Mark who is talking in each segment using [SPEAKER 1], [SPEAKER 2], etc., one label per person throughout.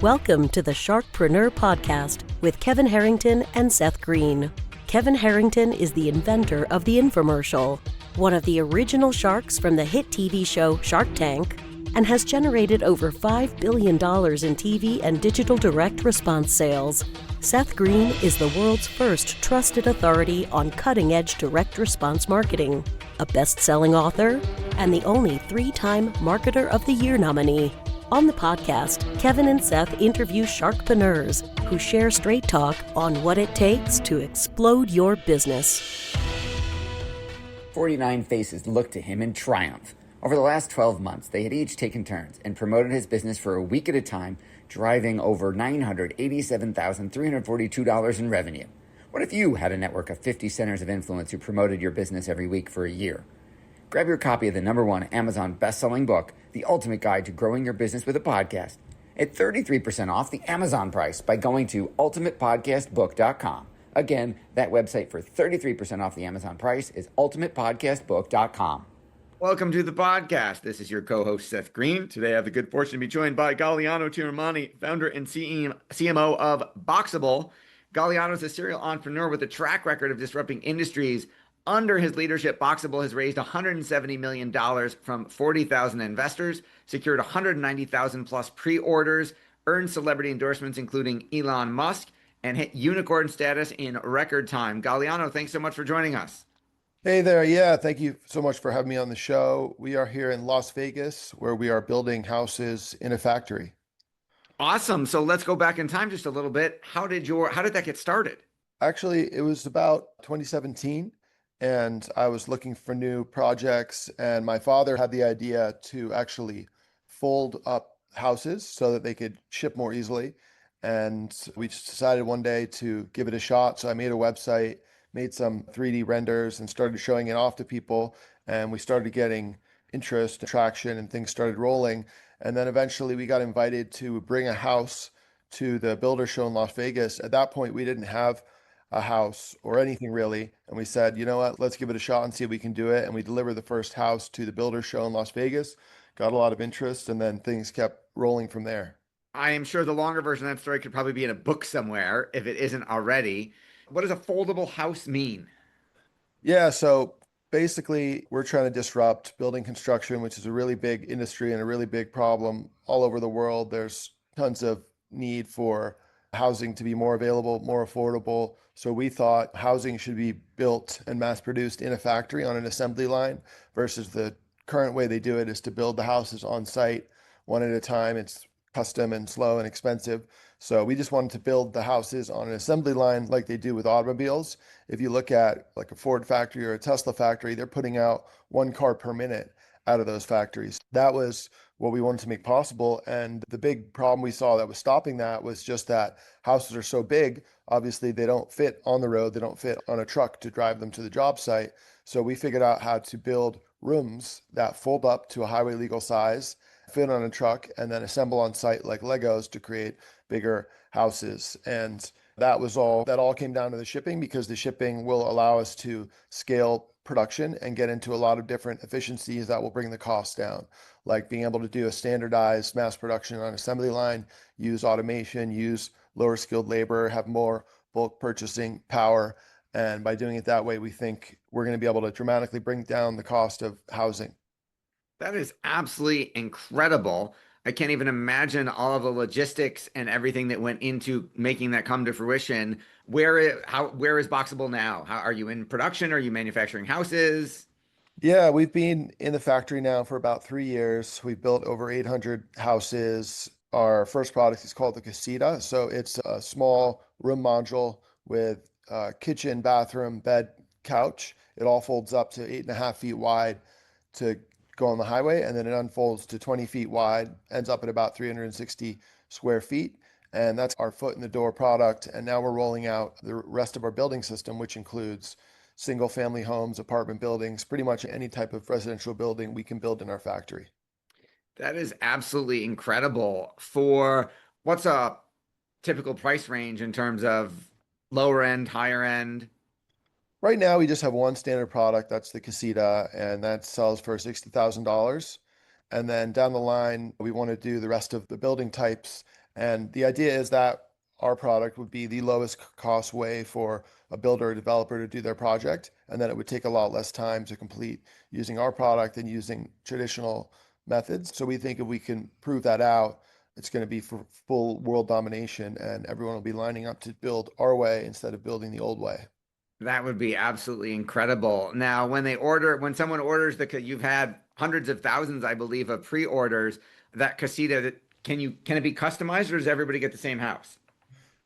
[SPEAKER 1] Welcome to the Sharkpreneur podcast with Kevin Harrington and Seth Greene. Kevin Harrington is the inventor of the infomercial, one of the original sharks from the hit TV show Shark Tank, and has generated over $5 billion in TV and digital direct response sales. Seth Greene is the world's first trusted authority on cutting-edge direct response marketing, a best-selling author, and the only 3-time Marketer of the Year nominee. On the podcast, Kevin and Seth interview sharkpreneurs who share straight talk on what it takes to explode your business.
[SPEAKER 2] 49 faces looked to him in triumph. Over the last 12 months, they had each taken turns and promoted his business for a week at a time, driving over $987,342 in revenue. What if you had a network of 50 centers of influence who promoted your business every week for a year? Grab your copy of the #1 Amazon best-selling book, The Ultimate Guide to Growing Your Business with a Podcast, at 33% off the Amazon price by going to ultimatepodcastbook.com. Again, that website for 33% off the Amazon price is ultimatepodcastbook.com.
[SPEAKER 3] Welcome to the podcast. This is your co-host, Seth Greene. Today I have the good fortune to be joined by Galiano Tiramani, founder and CMO of Boxabl. Galiano is a serial entrepreneur with a track record of disrupting industries. Under his leadership, Boxabl has raised $170 million from 40,000 investors, secured 190,000 plus pre-orders, earned celebrity endorsements including Elon Musk, and hit unicorn status in record time. Galiano, thanks so much for joining us.
[SPEAKER 4] Hey there. Yeah, thank you so much for having me on the show. We are here in Las Vegas, where we are building houses in a factory.
[SPEAKER 3] Awesome. So let's go back in time just a little bit. How did that get started?
[SPEAKER 4] Actually, it was about 2017, and I was looking for new projects, and my father had the idea to actually fold up houses so that they could ship more easily. And we just decided one day to give it a shot. So I made a website, made some 3D renders, and started showing it off to people. And we started getting interest, traction, and things started rolling. And then eventually we got invited to bring a house to the builder show in Las Vegas. At that point, we didn't have a house or anything really. And we said, you know what, let's give it a shot and see if we can do it. And we delivered the first house to the builder show in Las Vegas, got a lot of interest, and then things kept rolling from there.
[SPEAKER 3] I am sure the longer version of that story could probably be in a book somewhere if it isn't already. What does a foldable house mean?
[SPEAKER 4] Yeah, so basically we're trying to disrupt building construction, which is a really big industry and a really big problem all over the world. There's tons of need for housing to be more available, more affordable. So we thought housing should be built and mass produced in a factory on an assembly line versus the current way they do it is to build the houses on site one at a time. It's custom and slow and expensive. So we just wanted to build the houses on an assembly line like they do with automobiles. If you look at like a Ford factory or a Tesla factory, they're putting out 1 car per minute out of those factories. That was what we wanted to make possible. And the big problem we saw that was stopping that was just that houses are so big. Obviously, they don't fit on the road. They don't fit on a truck to drive them to the job site. So we figured out how to build rooms that fold up to a highway legal size, fit on a truck, and then assemble on site like Legos to create bigger houses. And that all came down to the shipping, because the shipping will allow us to scale production and get into a lot of different efficiencies that will bring the cost down, like being able to do a standardized mass production on assembly line, use automation, use lower skilled labor, have more bulk purchasing power. And by doing it that way, we think we're going to be able to dramatically bring down the cost of housing.
[SPEAKER 3] That is absolutely incredible. I can't even imagine all of the logistics and everything that went into making that come to fruition. Where is Boxabl now? How are you in production? Are you manufacturing houses?
[SPEAKER 4] Yeah, we've been in the factory now for about 3 years. We've built over 800 houses. Our first product is called the Casita. So it's a small room module with kitchen, bathroom, bed, couch. It all folds up to 8.5 feet wide to go on the highway, and then it unfolds to 20 feet wide, ends up at about 360 square feet. And that's our foot in the door product. And now we're rolling out the rest of our building system, which includes single family homes, apartment buildings, pretty much any type of residential building we can build in our factory.
[SPEAKER 3] That is absolutely incredible. For what's a typical price range in terms of lower end, higher end?
[SPEAKER 4] Right now, we just have one standard product, that's the Casita, and that sells for $60,000. And then down the line, we want to do the rest of the building types And the idea is that our product would be the lowest cost way for a builder or developer to do their project, and then it would take a lot less time to complete using our product than using traditional methods. So we think if we can prove that out, it's going to be for full world domination, and everyone will be lining up to build our way instead of building the old way.
[SPEAKER 3] That would be absolutely incredible. Now, when someone orders you've had hundreds of thousands, I believe, of pre-orders, that casita, can it be customized, or does everybody get the same house?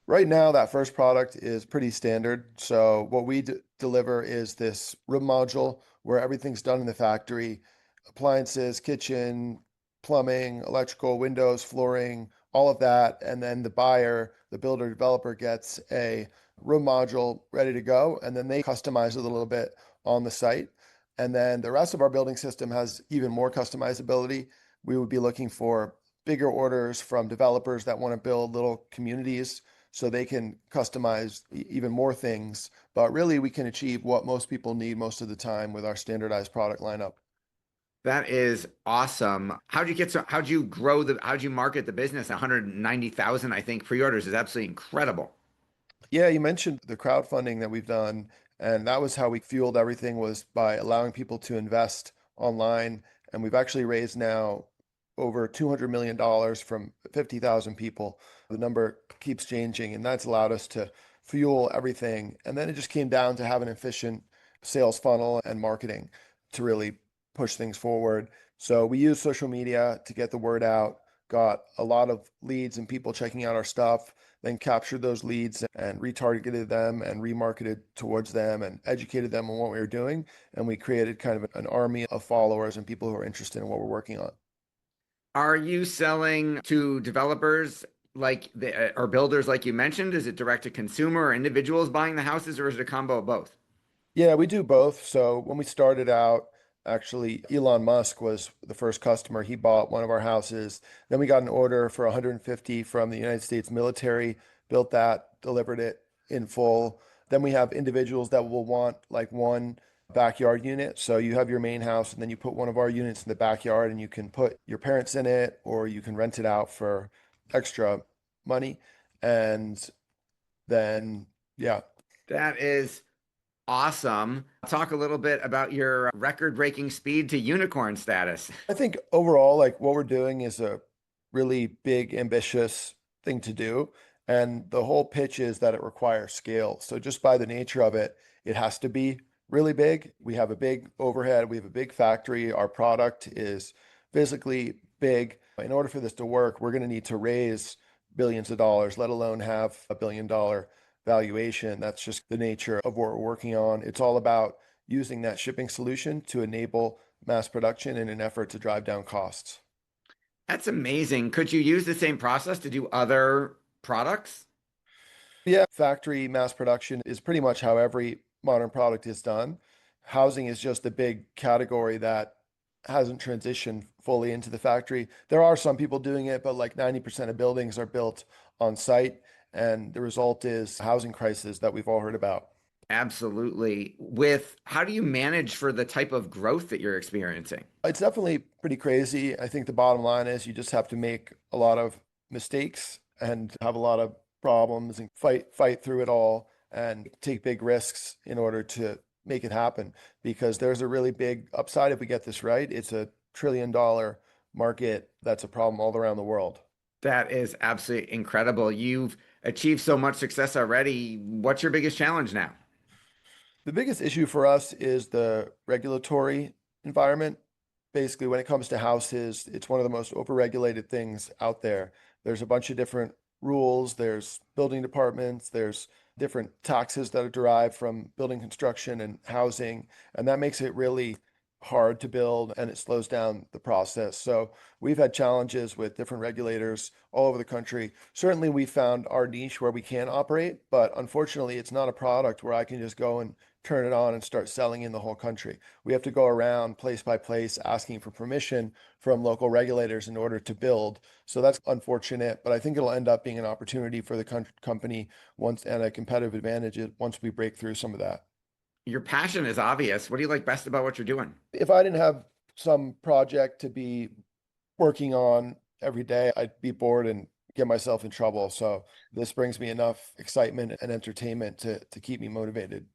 [SPEAKER 4] Right now, that first product is pretty standard. So what we deliver is this room module where everything's done in the factory, appliances, kitchen, plumbing, electrical, windows, flooring, all of that. And then the buyer, the builder developer gets a room module ready to go, and then they customize it a little bit on the site. And then the rest of our building system has even more customizability. We would be looking for bigger orders from developers that want to build little communities so they can customize even more things. But really, we can achieve what most people need most of the time with our standardized product lineup.
[SPEAKER 3] That is awesome. How'd you market the business? 190,000, I think, pre-orders is absolutely incredible.
[SPEAKER 4] Yeah, you mentioned the crowdfunding that we've done, and that was how we fueled everything, was by allowing people to invest online. And we've actually raised now over $200 million from 50,000 people. The number keeps changing, and that's allowed us to fuel everything. And then it just came down to have an efficient sales funnel and marketing to really push things forward. So we use social media to get the word out, got a lot of leads and people checking out our stuff, then captured those leads and retargeted them and remarketed towards them and educated them on what we were doing. And we created kind of an army of followers and people who are interested in what we're working on.
[SPEAKER 3] Are you selling to developers or builders like you mentioned? Is it direct to consumer or individuals buying the houses, or is it a combo of both?
[SPEAKER 4] Yeah, we do both. So when we started out, actually, Elon Musk was the first customer. He bought one of our houses. Then we got an order for 150 from the United States military, built that, delivered it in full. Then we have individuals that will want like one backyard unit. So you have your main house, and then you put one of our units in the backyard, and you can put your parents in it, or you can rent it out for extra money. And then, yeah.
[SPEAKER 3] That is awesome. Talk a little bit about your record-breaking speed to unicorn status.
[SPEAKER 4] I think overall, like what we're doing is a really big, ambitious thing to do. And the whole pitch is that it requires scale. So just by the nature of it, it has to be really big. We have a big overhead. We have a big factory. Our product is physically big. In order for this to work, we're going to need to raise billions of dollars, let alone have $1 billion valuation. That's just the nature of what we're working on. It's all about using that shipping solution to enable mass production in an effort to drive down costs.
[SPEAKER 3] That's amazing. Could you use the same process to do other products?
[SPEAKER 4] Yeah, factory mass production is pretty much how every modern product is done. Housing is just a big category that hasn't transitioned fully into the factory. There are some people doing it, but like 90% of buildings are built on site. And the result is housing crisis that we've all heard about.
[SPEAKER 3] Absolutely. How do you manage for the type of growth that you're experiencing?
[SPEAKER 4] It's definitely pretty crazy. I think the bottom line is you just have to make a lot of mistakes and have a lot of problems and fight through it all and take big risks in order to make it happen, because there's a really big upside if we get this right. It's a $1 trillion market that's a problem all around the world.
[SPEAKER 3] That is absolutely incredible. You've achieved so much success already. What's your biggest challenge now?
[SPEAKER 4] The biggest issue for us is the regulatory environment. Basically, when it comes to houses, it's one of the most overregulated things out there. There's a bunch of different rules, there's building departments, there's different taxes that are derived from building construction and housing, and that makes it really hard to build, and it slows down the process. So we've had challenges with different regulators all over the country. Certainly we found our niche where we can operate, but unfortunately it's not a product where I can just go and turn it on and start selling in the whole country. We have to go around place by place asking for permission from local regulators in order to build. So that's unfortunate, but I think it'll end up being an opportunity for the company once, and a competitive advantage once we break through some of that.
[SPEAKER 3] Your passion is obvious. What do you like best about what you're doing?
[SPEAKER 4] If I didn't have some project to be working on every day, I'd be bored and get myself in trouble. So this brings me enough excitement and entertainment to keep me motivated.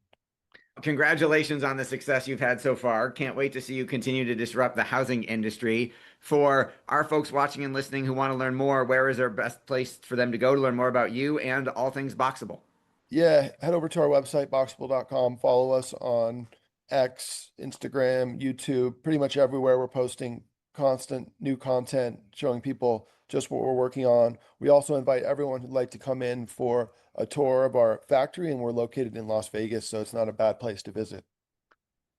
[SPEAKER 3] Congratulations on the success you've had so far. Can't wait to see you continue to disrupt the housing industry. For our folks watching and listening who want to learn more, where is our best place for them to go to learn more about you and all things Boxabl?
[SPEAKER 4] Yeah, head over to our website, boxabl.com. Follow us on X, Instagram, YouTube, pretty much everywhere. We're posting constant new content, showing people just what we're working on. We also invite everyone who'd like to come in for a tour of our factory, and we're located in Las Vegas, so it's not a bad place to visit.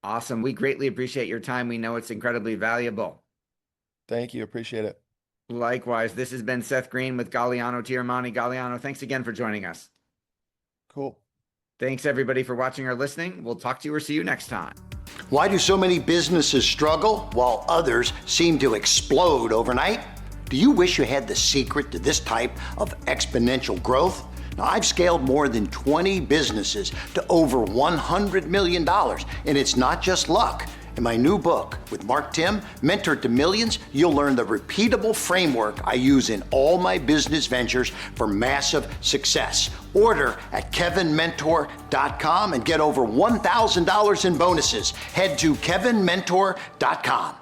[SPEAKER 3] Awesome. We greatly appreciate your time. We know it's incredibly valuable.
[SPEAKER 4] Thank you. Appreciate it.
[SPEAKER 3] Likewise, this has been Seth Greene with Galiano Tiramani. Galiano, thanks again for joining us.
[SPEAKER 4] Cool.
[SPEAKER 3] Thanks everybody for watching or listening. We'll talk to you or see you next time.
[SPEAKER 5] Why do so many businesses struggle while others seem to explode overnight? Do you wish you had the secret to this type of exponential growth? Now, I've scaled more than 20 businesses to over $100 million, and it's not just luck. In my new book with Mark Tim, Mentor to Millions, you'll learn the repeatable framework I use in all my business ventures for massive success. Order at kevinmentor.com and get over $1,000 in bonuses. Head to kevinmentor.com.